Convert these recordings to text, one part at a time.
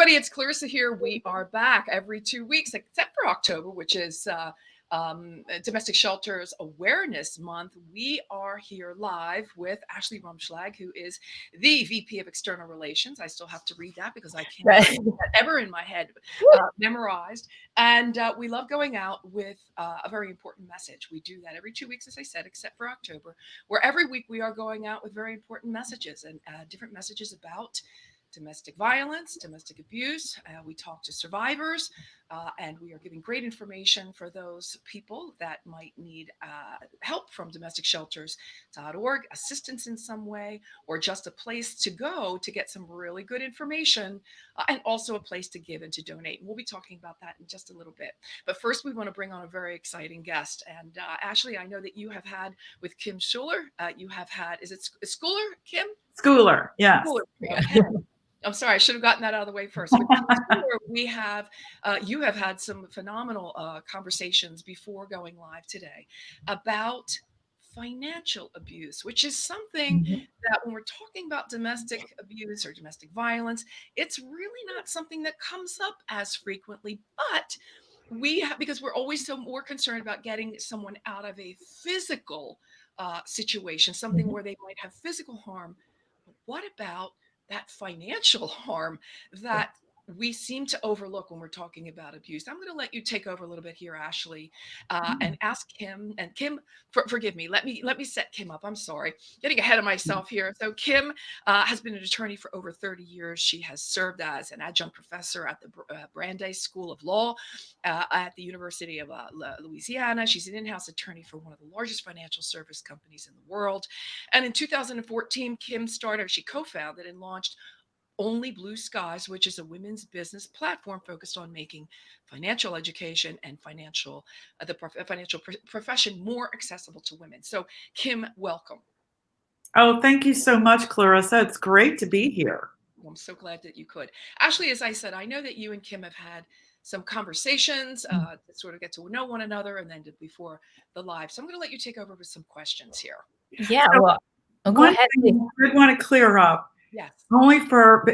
everybody, it's Clarissa here. We are back every 2 weeks, except for October, which is Domestic Shelters Awareness Month. We are here live with Ashley Rumschlag, who is the VP of External Relations. I still have to read that because I can't get that ever in my head memorized. And we love going out with a very important message. We do that every 2 weeks, as I said, except for October, where every week we are going out with very important messages and different messages about domestic violence, domestic abuse. We talk to survivors, and we are giving great information for those people that might need help from domestic shelters.org, assistance in some way, or just a place to go to get some really good information, and also a place to give and to donate. And we'll be talking about that in just a little bit. But first, we want to bring on a very exciting guest. And Ashley, I know that you have had with Kim Scouller, you have had, is it Scouller, Kim? Scouller, yes. Scouller. Okay. I'm sorry, I should have gotten that out of the way first. We have, you have had some phenomenal conversations before going live today about financial abuse, which is something that when we're talking about domestic abuse or domestic violence, it's really not something that comes up as frequently, but we have, because we're always so more concerned about getting someone out of a physical situation, something where they might have physical harm. But what about that financial harm that we seem to overlook when we're talking about abuse? I'm going to let you take over a little bit here, Ashley, and ask Kim. And Kim, forgive me. Let me set Kim up. I'm sorry, getting ahead of myself here. So Kim has been an attorney for over 30 years. She has served as an adjunct professor at the Brandeis School of Law at the University of Louisiana. She's an in-house attorney for one of the largest financial service companies in the world. And in 2014, Kim she co-founded and launched Only Blue Skies, which is a women's business platform focused on making financial education and financial profession more accessible to women. So Kim, welcome. Oh, thank you so much, Clarissa. It's great to be here. I'm so glad that you could. Ashley, as I said, I know that you and Kim have had some conversations to sort of get to know one another and then before the live. So I'm going to let you take over with some questions here. Yeah, well, go ahead. I want to clear up. Yes. Only for,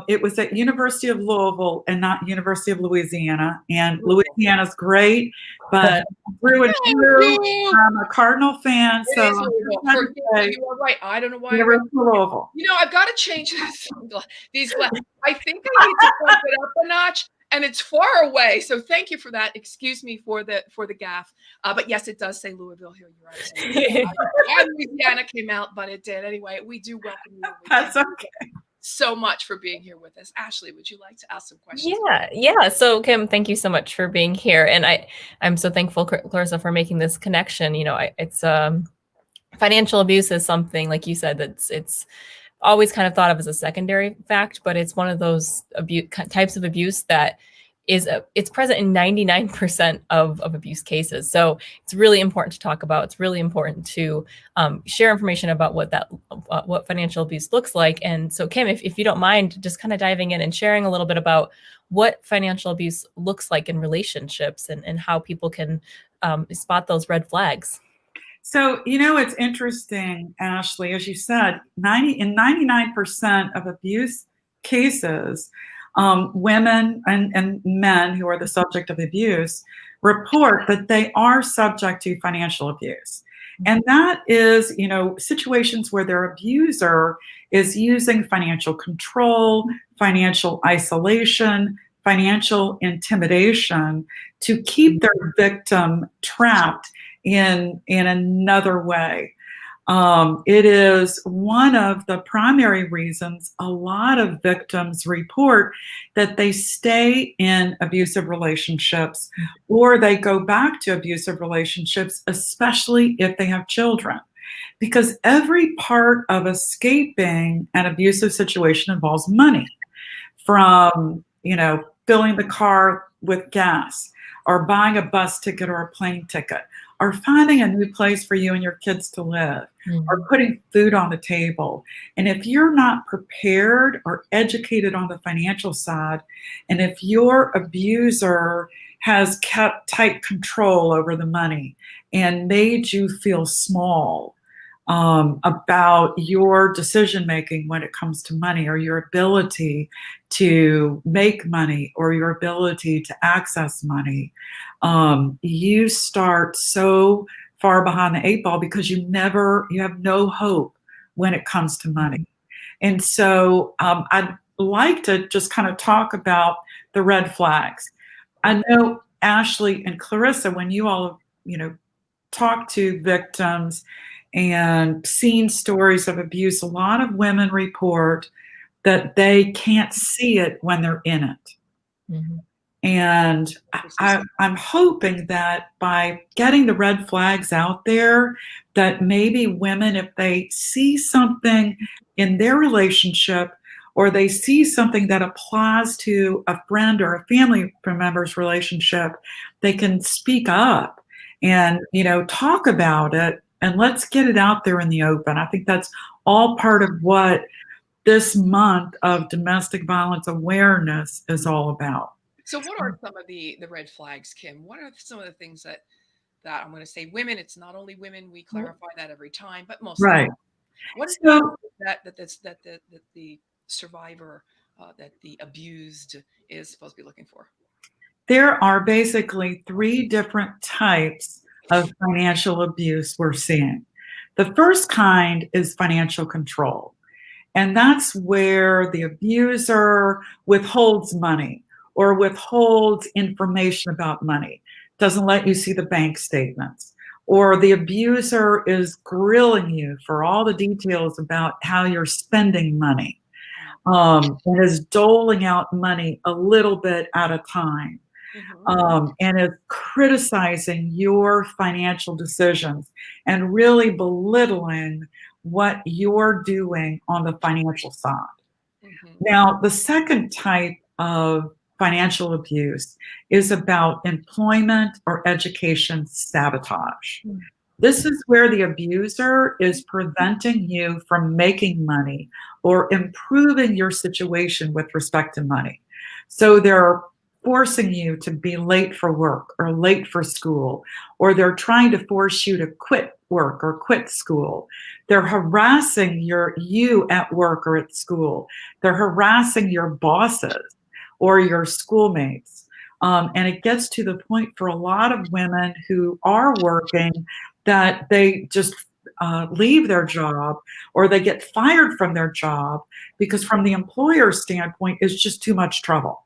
it was at University of Louisville and not University of Louisiana. And Louisiana's great, but through and through, I'm a Cardinal fan. So you are right. I don't know why. University of Louisville. You know, I've got to change these glasses. I think I need to bump it up a notch. And it's far away, so thank you for that. Excuse me for the gaffe, but yes, it does say Louisville here. You're right. Louisiana came out, but it did anyway. We do welcome you. That's okay. So much for being here with us. Ashley, would you like to ask some questions? Yeah. So Kim, thank you so much for being here, and I'm so thankful, Clarissa, for making this connection. You know, it's financial abuse is something, like you said, it's always kind of thought of as a secondary fact, but it's one of those types of abuse that it's present in 99% of abuse cases. So it's really important to talk about. It's really important to share information about what financial abuse looks like. And so Kim, if you don't mind just kind of diving in and sharing a little bit about what financial abuse looks like in relationships and how people can spot those red flags. So, you know, it's interesting, Ashley, as you said, 99% of abuse cases, women and men who are the subject of abuse report that they are subject to financial abuse. And that is, you know, situations where their abuser is using financial control, financial isolation, financial intimidation to keep their victim trapped in another way. It is one of the primary reasons a lot of victims report that they stay in abusive relationships or they go back to abusive relationships, especially if they have children. Because every part of escaping an abusive situation involves money, from, you know, filling the car with gas, or buying a bus ticket or a plane ticket, or finding a new place for you and your kids to live, or putting food on the table. And if you're not prepared or educated on the financial side, and if your abuser has kept tight control over the money and made you feel small, about your decision making when it comes to money, or your ability to make money, or your ability to access money, you start so far behind the eight ball because you have no hope when it comes to money. And so I'd like to just kind of talk about the red flags. I know Ashley and Clarissa, when you all, talk to victims and seen stories of abuse, a lot of women report that they can't see it when they're in it. Mm-hmm. And I'm hoping that by getting the red flags out there, that maybe women, if they see something in their relationship, or they see something that applies to a friend or a family member's relationship, they can speak up and, talk about it, and let's get it out there in the open. I think that's all part of what this month of domestic violence awareness is all about. So what are some of the red flags, Kim? What are some of the things that I'm going to say women, it's not only women, we clarify that every time, but mostly. Right. What is So, that the survivor, that the abused is supposed to be looking for? there are basically three different types of financial abuse we're seeing. The first kind is financial control. And that's where the abuser withholds money or withholds information about money, doesn't let you see the bank statements, or the abuser is grilling you for all the details about how you're spending money, and is doling out money a little bit at a time, and is criticizing your financial decisions and really belittling what you're doing on the financial side. Now, the second type of financial abuse is about employment or education sabotage. This is where the abuser is preventing you from making money or improving your situation with respect to money. So they're forcing you to be late for work or late for school, or they're trying to force you to quit work or quit school. They're harassing you at work or at school. They're harassing your bosses or your schoolmates. And it gets to the point for a lot of women who are working that they just leave their job, or they get fired from their job because from the employer's standpoint, it's just too much trouble.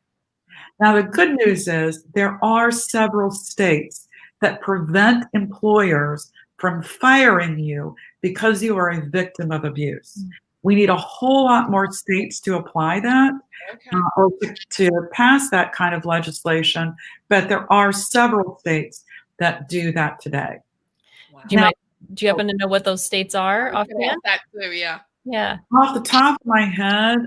Now, the good news is there are several states that prevent employers from firing you because you are a victim of abuse. We need a whole lot more states to apply that, or to pass that kind of legislation, but there are several states that do that today. Wow. Do you happen to know what those states are offhand? That too, yeah. Yeah. Off the top of my head,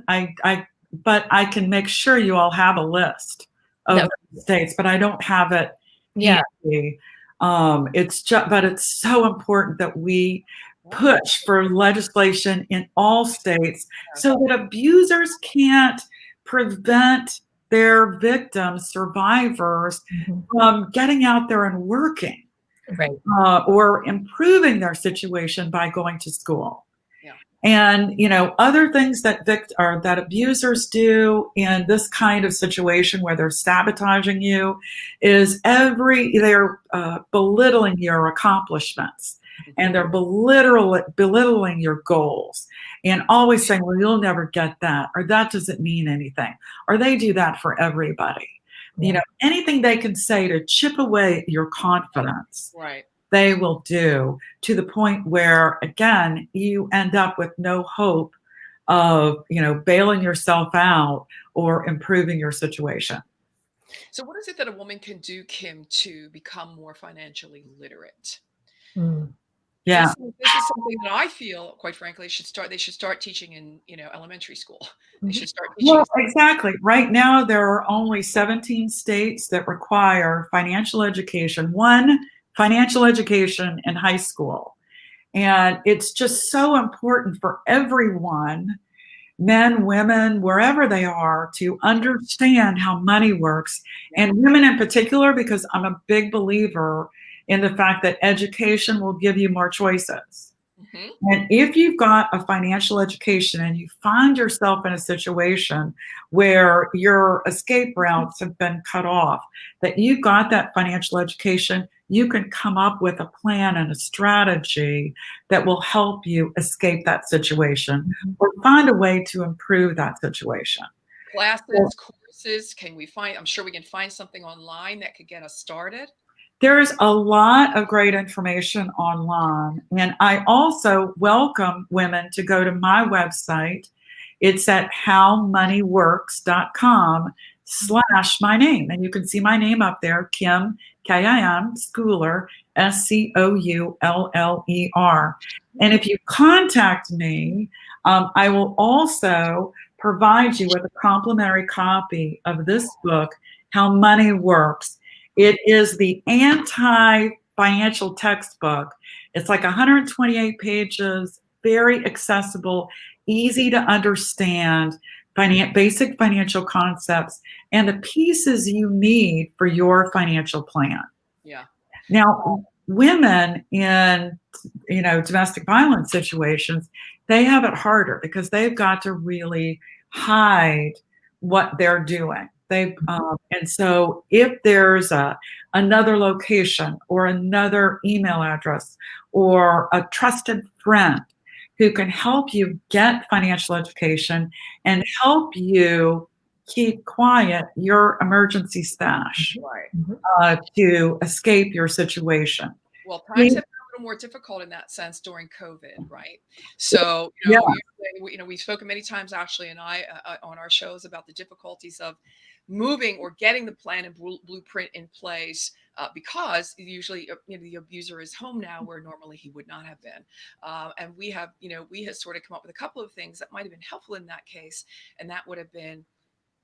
but I can make sure you all have a list of states, but I don't have it. Yeah. Easy. But it's so important that we push for legislation in all states so that abusers can't prevent their victims, survivors, from getting out there and working, right, or improving their situation by going to school. And other things that that abusers do in this kind of situation where they're sabotaging you is they're belittling your accomplishments, and they're belittling your goals, and always saying, well, you'll never get that, or that doesn't mean anything, or they do that for everybody. Anything they can say to chip away at your confidence. Right. They will do, to the point where, again, you end up with no hope of, bailing yourself out or improving your situation. So what is it that a woman can do, Kim, to become more financially literate? Yeah. This is something that I feel, quite frankly, they should start teaching in, elementary school. They should start teaching. Well, exactly. Right now, there are only 17 states that require financial education, financial education in high school. And it's just so important for everyone, men, women, wherever they are, to understand how money works. And women in particular, because I'm a big believer in the fact that education will give you more choices. Mhm. And if you've got a financial education and you find yourself in a situation where your escape routes have been cut off, that you've got that financial education, you can come up with a plan and a strategy that will help you escape that situation or find a way to improve that situation. Classes, courses, can we find I'm sure we can find something online that could get us started. There's a lot of great information online, and I also welcome women to go to my website. It's at howmoneyworks.com/my name, and you can see my name up there, Kim, Kim Scouller, Scouller. And if you contact me, I will also provide you with a complimentary copy of this book, How Money Works. It is the anti-financial textbook. It's like 128 pages, very accessible, easy to understand, basic financial concepts, and the pieces you need for your financial plan. Yeah. Now, women in domestic violence situations, they have it harder because they've got to really hide what they're doing. And so if there's another location or another email address or a trusted friend who can help you get financial education and help you keep quiet your emergency stash Right. to escape your situation. Well, times have been a little more difficult in that sense during COVID, right? So, Yeah. we've spoken many times, Ashley and I, on our shows about the difficulties of moving or getting the plan and blueprint in place because usually, the abuser is home now where normally he would not have been. And we have sort of come up with a couple of things that might have been helpful in that case, and that would have been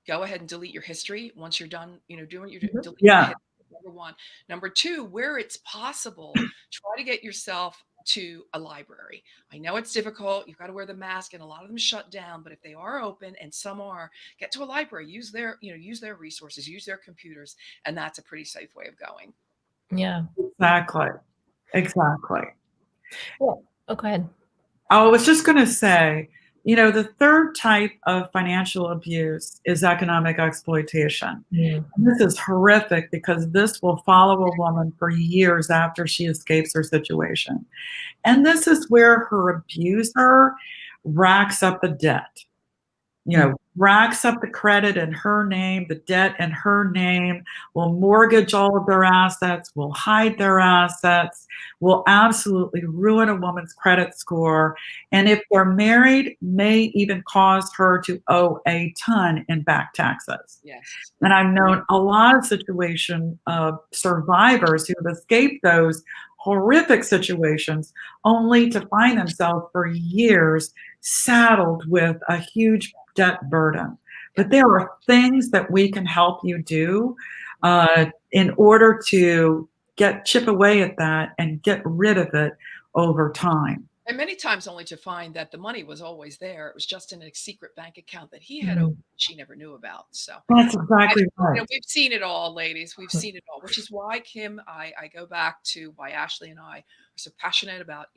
go ahead and delete your history once you're done, doing your delete your Yeah. history, number one. Number two, where it's possible, try to get yourself to a library. I know it's difficult. You've got to wear the mask and a lot of them shut down, but if they are open and some are, get to a library, use their resources, use their computers, and that's a pretty safe way of going. Yeah. Exactly. Well, oh, go ahead. I was just going to say, the third type of financial abuse is economic exploitation. This is horrific because this will follow a woman for years after she escapes her situation. And this is where her abuser racks up the debt, racks up the credit in her name, the debt in her name, will mortgage all of their assets, will hide their assets, will absolutely ruin a woman's credit score. And if they're married, may even cause her to owe a ton in back taxes. Yes. And I've known a lot of situation of survivors who have escaped those horrific situations only to find themselves for years saddled with a huge debt burden. But there are things that we can help you do in order to chip away at that and get rid of it over time. And many times only to find that the money was always there. It was just in a secret bank account that he had opened, she never knew about. So that's exactly right. We've seen it all, ladies. We've seen it all, which is why, Kim, I go back to why Ashley and I are so passionate about,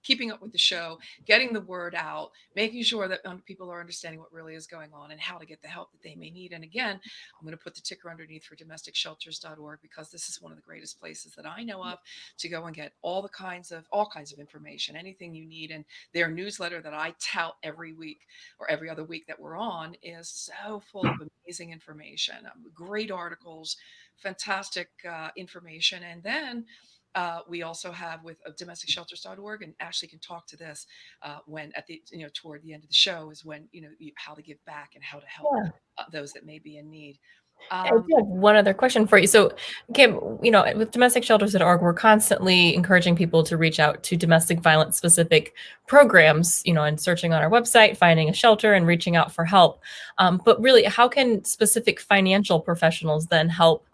keeping up with the show, getting the word out, making sure that people are understanding what really is going on and how to get the help that they may need. And again, I'm going to put the ticker underneath for domesticshelters.org because this is one of the greatest places that I know of to go and get all kinds of information, anything you need. And their newsletter that I tout every week or every other week that we're on is so full of amazing information, great articles, fantastic information. And then we also have with domesticshelters.org, and Ashley can talk to this when at the toward the end of the show is when how to give back and how to help those that may be in need. I do have one other question for you. So, Kim, with domesticshelters.org, we're constantly encouraging people to reach out to domestic violence specific programs, and searching on our website, finding a shelter and reaching out for help. But really, how can specific financial professionals then help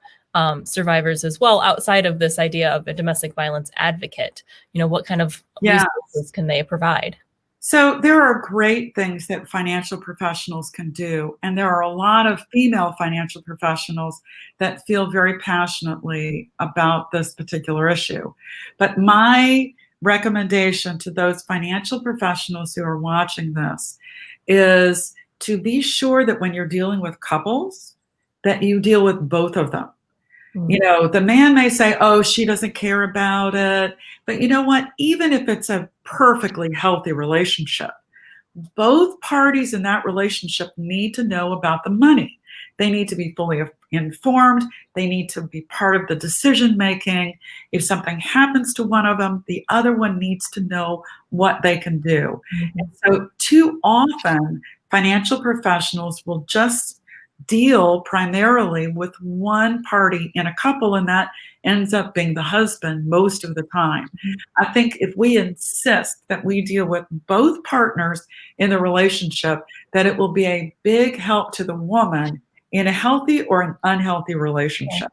survivors as well, outside of this idea of a domestic violence advocate? What kind of resources can they provide? So there are great things that financial professionals can do. And there are a lot of female financial professionals that feel very passionately about this particular issue. But my recommendation to those financial professionals who are watching this is to be sure that when you're dealing with couples, that you deal with both of them. You know, the man may say, oh, she doesn't care about it. But you know what? Even if it's a perfectly healthy relationship, both parties in that relationship need to know about the money. They need to be fully informed. They need to be part of the decision making. If something happens to one of them, the other one needs to know what they can do. And so too often, financial professionals will just deal primarily with one party in a couple, and that ends up being the husband most of the time. I think if we insist that we deal with both partners in the relationship, that it will be a big help to the woman in a healthy or an unhealthy relationship.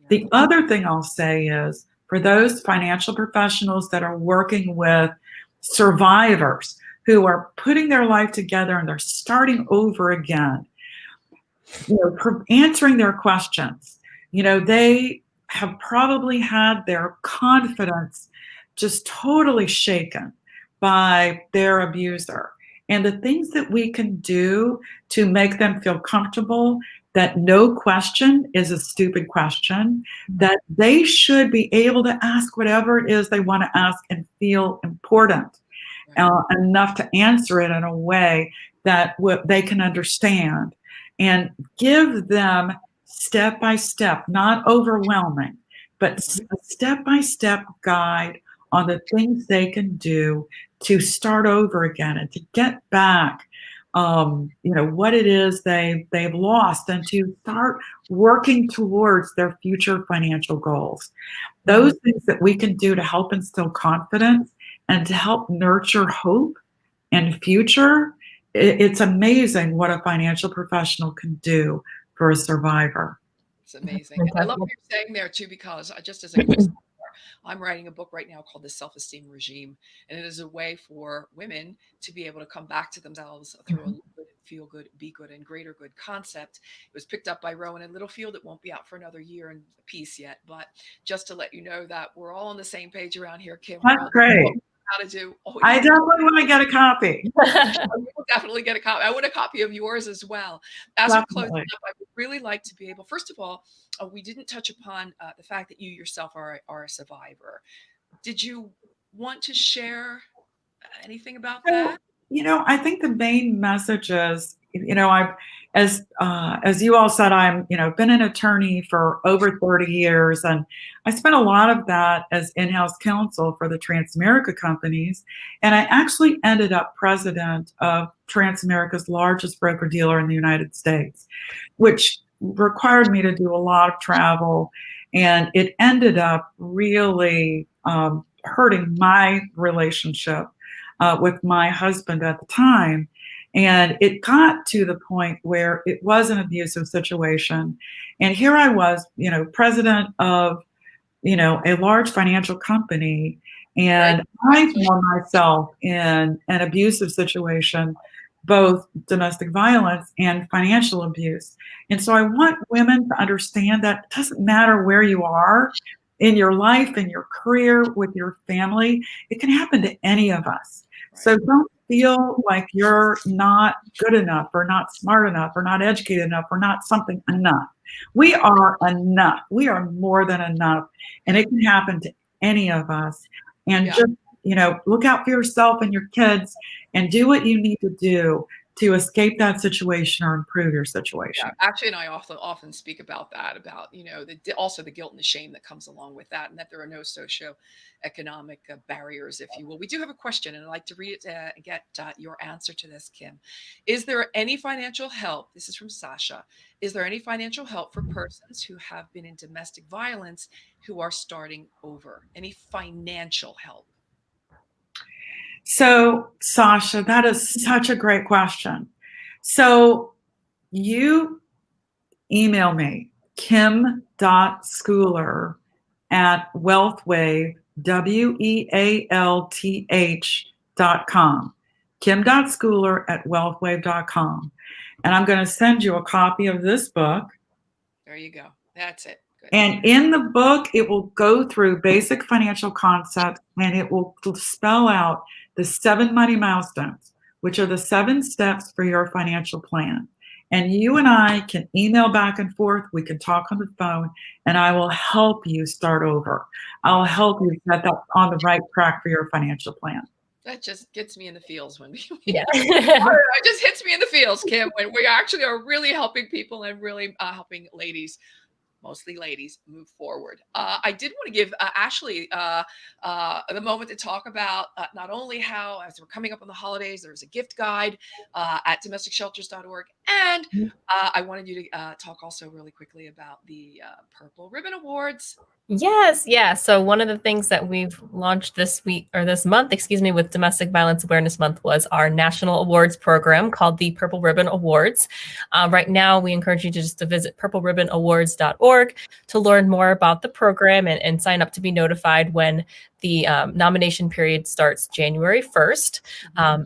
The other thing I'll say is, for those financial professionals that are working with survivors who are putting their life together and they're starting over again, you know, answering their questions, you know, they have probably had their confidence just totally shaken by their abuser. And the things that we can do to make them feel comfortable that no question is a stupid question, that they should be able to ask whatever it is they want to ask and feel important enough to answer it in a way that they can understand, and give them step-by-step, not overwhelming, but a step-by-step guide on the things they can do to start over again and to get back, you know, what it is they've lost, and to start working towards their future financial goals. Those things that we can do to help instill confidence and to help nurture hope and future. It's amazing what a financial professional can do for a survivor. It's amazing. And I love what you're saying there too, because just as a quick sidebar, I'm writing a book right now called The Self-Esteem Regime. And it is a way for women to be able to come back to themselves through a good, feel good, be good, and greater good concept. It was picked up by Rowan and Littlefield. It won't be out for another year and a piece yet. But just to let you know that we're all on the same page around here, Kim. That's great. How to do. I definitely want to get a copy. We'll definitely get a copy. I want a copy of yours as well. As we're closing up, I would really like to be able, first of all, we didn't touch upon the fact that you yourself are a survivor. Did you want to share anything about that? You know, I think the main message is, you know, as you all said, I'm, you know, been an attorney for over 30 years, and I spent a lot of that as in-house counsel for the Transamerica companies. And I actually ended up president of Transamerica's largest broker-dealer in the United States, which required me to do a lot of travel. And it ended up really hurting my relationship with my husband at the time. And it got to the point where it was an abusive situation. And here I was, you know, president of, you know, a large financial company. And I found myself in an abusive situation, both domestic violence and financial abuse. And so I want women to understand that it doesn't matter where you are in your life, in your career, with your family, it can happen to any of us. So don't feel like you're not good enough or not smart enough or not educated enough or not something enough. We are enough. We are more than enough. And it can happen to any of us. And just, you know, look out for yourself and your kids and do what you need to do to escape that situation or improve your situation. Yeah, actually, and I often speak about that, about, you know, also the guilt and the shame that comes along with that, and that there are no socioeconomic barriers, if you will. We do have a question, and I'd like to read it and get your answer to this, Kim. Is there any financial help? This is from Sasha. Is there any financial help for persons who have been in domestic violence who are starting over? Any financial help? So, Sasha, that is such a great question. So you email me, kim.scouller at wealthwave, wealth.com, kim.scouller at wealthwave.com. And I'm going to send you a copy of this book. There you go. That's it. And in the book, it will go through basic financial concepts, and it will spell out the 7 money milestones, which are the 7 steps for your financial plan. And you and I can email back and forth. We can talk on the phone, and I will help you start over. I'll help you get that on the right track for your financial plan. That just gets me in the feels when it just hits me in the feels, Kim, when we actually are really helping people and really helping ladies, mostly ladies, move forward. I did want to give Ashley the moment to talk about not only how, as we're coming up on the holidays, there's a gift guide at domesticshelters.org. And I wanted you to talk also really quickly about the Purple Ribbon Awards. Yes, yeah. So one of the things that we've launched this month, with Domestic Violence Awareness Month was our national awards program called the Purple Ribbon Awards. Right now, we encourage you to visit purpleribbon.awards.org to learn more about the program and sign up to be notified when the nomination period starts January 1st.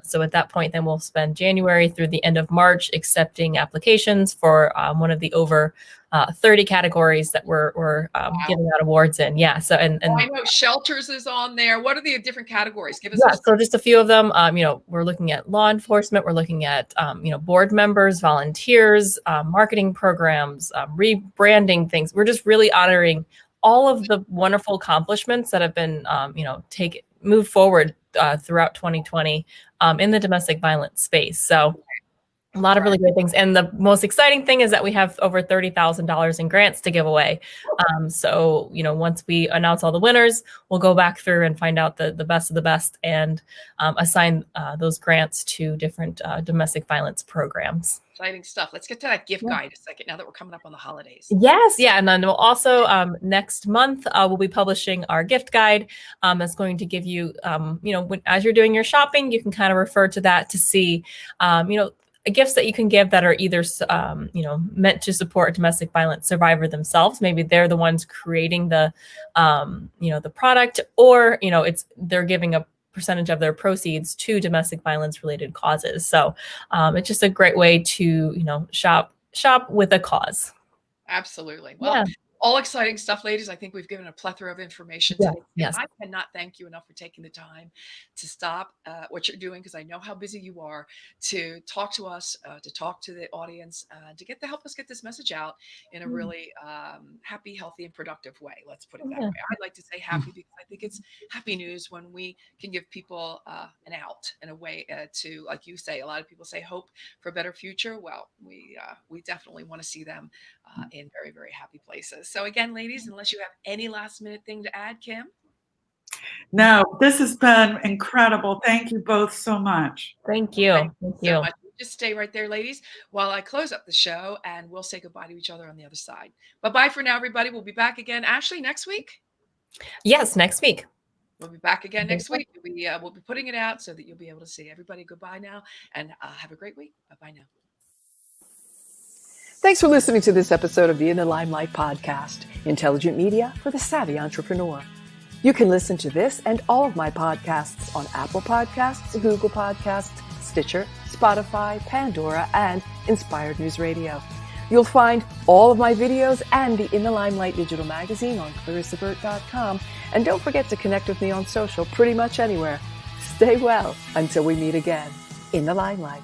So at that point, then we'll spend January through the end of March accepting applications for one of the over 30 categories that we're giving out awards in. Yeah. So and I know shelters is on there. What are the different categories? Give us. Yeah. So just a few of them. We're looking at law enforcement. We're looking at board members, volunteers, marketing programs, rebranding things. We're just really honoring all of the wonderful accomplishments that have been moved forward throughout 2020 in the domestic violence space. So a lot of really great things. And the most exciting thing is that we have over $30,000 in grants to give away. So, once we announce all the winners, we'll go back through and find out the best of the best and assign those grants to different domestic violence programs. Exciting stuff. Let's get to that gift guide a second now that we're coming up on the holidays. Yes. Yeah. And then we'll also next month, we'll be publishing our gift guide that's going to give you, as you're doing your shopping, you can kind of refer to that to see, gifts that you can give that are either, meant to support a domestic violence survivor themselves. Maybe they're the ones creating the product, or, they're giving a percentage of their proceeds to domestic violence related causes. So it's just a great way to, shop with a cause. Absolutely. Well, all exciting stuff, ladies. I think we've given a plethora of information today. Yes. I cannot thank you enough for taking the time to stop what you're doing, because I know how busy you are, to talk to us, to talk to the audience, to help us get this message out in a really happy, healthy, and productive way. Let's put it that way. I'd like to say happy because I think it's happy news when we can give people an out and a way to, like you say, a lot of people say hope for a better future. Well, we definitely want to see them in very, very happy places. So again, ladies, unless you have any last minute thing to add, Kim? No, this has been incredible. Thank you both so much. Thank you. Thank you. So much. Just stay right there, ladies, while I close up the show, and we'll say goodbye to each other on the other side. Bye-bye for now, everybody. We'll be back again. Ashley, next week? Yes, next week. We'll be back again next week. We'll be putting it out so that you'll be able to see everybody. Goodbye now, and have a great week. Bye-bye now. Thanks for listening to this episode of the In the Limelight podcast, intelligent media for the savvy entrepreneur. You can listen to this and all of my podcasts on Apple Podcasts, Google Podcasts, Stitcher, Spotify, Pandora, and Inspired News Radio. You'll find all of my videos and the In the Limelight digital magazine on ClarissaBurt.com. And don't forget to connect with me on social pretty much anywhere. Stay well until we meet again. In the Limelight.